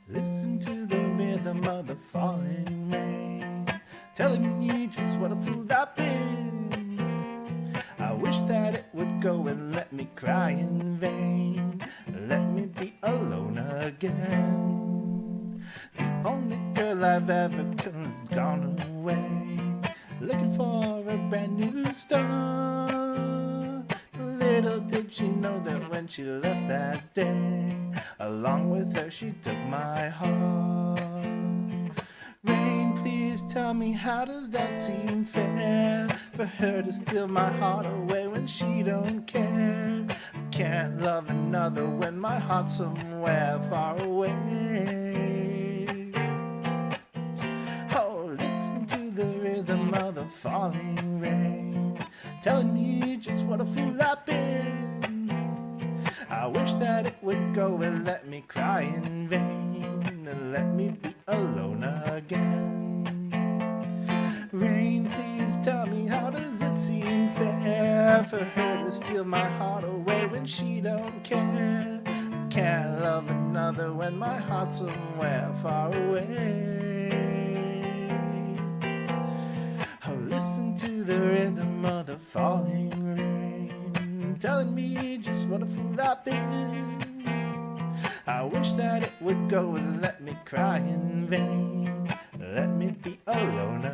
Listen to the rhythm of the falling rain, telling me just what a fool I've been. I wish that it would go and let me cry in vain, let me be alone again. The only girl I've ever has gone away, looking for a brand new start. Little did she know that when she left that day, along with her she took my heart. Rain, please tell me, how does that seem fair, for her to steal my heart away when she don't care? I can't love another when my heart's somewhere far away. Oh, listen to the rhythm of the falling rain, telling me just what a fool I've been. I wish that it would go and let me cry in vain, and let me be alone again. Rain, please tell me, how does it seem fair, for her to steal my heart away when she don't care? I can't love another when my heart's somewhere far away. Oh, listen to the rhythm of the falling rain, telling me just what a fool I've been. I wish that it would go and let me cry in vain, let me be alone